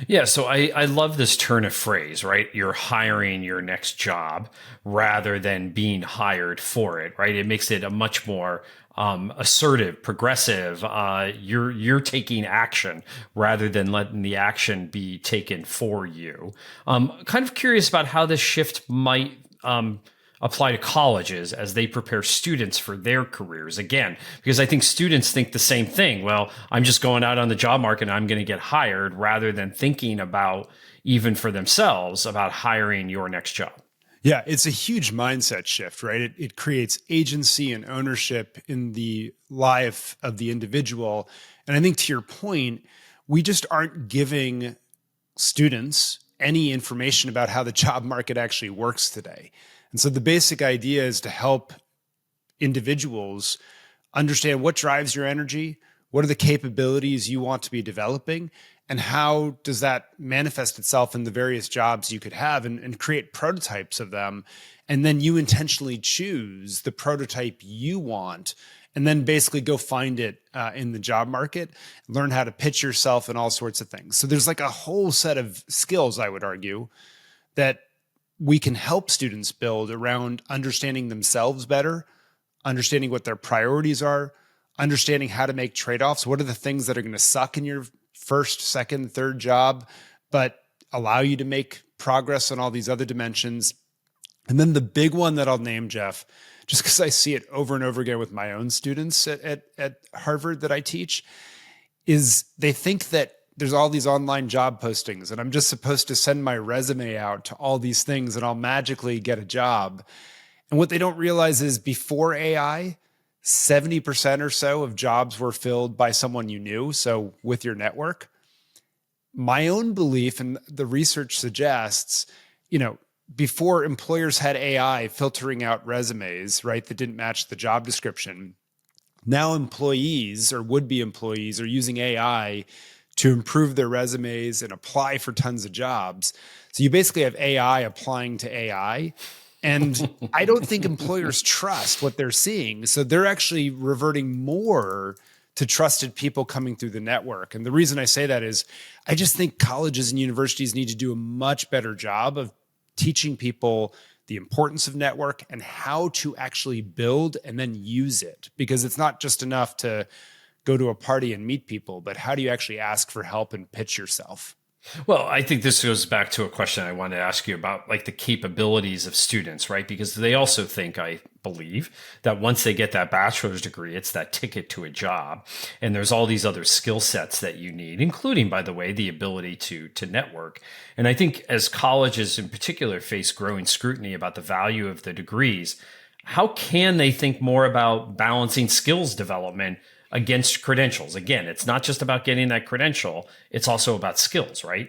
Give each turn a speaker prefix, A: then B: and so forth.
A: Yeah, so I love this turn of phrase, right? You're hiring your next job rather than being hired for it, right? It makes it a much more assertive, progressive. You're taking action rather than letting the action be taken for you. Kind of curious about how this shift might apply to colleges as they prepare students for their careers again, because I think students think the same thing. Well, I'm just going out on the job market and I'm going to get hired rather than thinking about even for themselves about hiring your next job.
B: Yeah, it's a huge mindset shift, right? It creates agency and ownership in the life of the individual. And I think to your point, we just aren't giving students any information about how the job market actually works today. And so the basic idea is to help individuals understand what drives your energy, what are the capabilities you want to be developing, and how does that manifest itself in the various jobs you could have, and create prototypes of them. And then you intentionally choose the prototype you want, and then basically go find it in the job market, learn how to pitch yourself and all sorts of things. So there's like a whole set of skills, I would argue, that we can help students build around understanding themselves better, understanding what their priorities are, understanding how to make trade-offs. What are the things that are going to suck in your first, second, third job, but allow you to make progress on all these other dimensions? And then the big one that I'll name, Jeff, just because I see it over and over again with my own students at Harvard that I teach, is they think that there's all these online job postings and I'm just supposed to send my resume out to all these things and I'll magically get a job. And what they don't realize is before AI, 70% or so of jobs were filled by someone you knew, so with your network. My own belief, and the research suggests, before employers had AI filtering out resumes, right, that didn't match the job description, now employees or would-be employees are using AI to improve their resumes and apply for tons of jobs. So you basically have AI applying to AI. And I don't think employers trust what they're seeing. So they're actually reverting more to trusted people coming through the network. And the reason I say that is I just think colleges and universities need to do a much better job of teaching people the importance of network and how to actually build and then use it. Because it's not just enough to go to a party and meet people, but how do you actually ask for help and pitch yourself?
A: Well, I think this goes back to a question I wanted to ask you about, like the capabilities of students, right? Because they also think, I believe, that once they get that bachelor's degree, it's that ticket to a job. And there's all these other skill sets that you need, including, by the way, the ability to network. And I think as colleges in particular face growing scrutiny about the value of the degrees, how can they think more about balancing skills development against credentials? Again, it's not just about getting that credential, it's also about skills, right?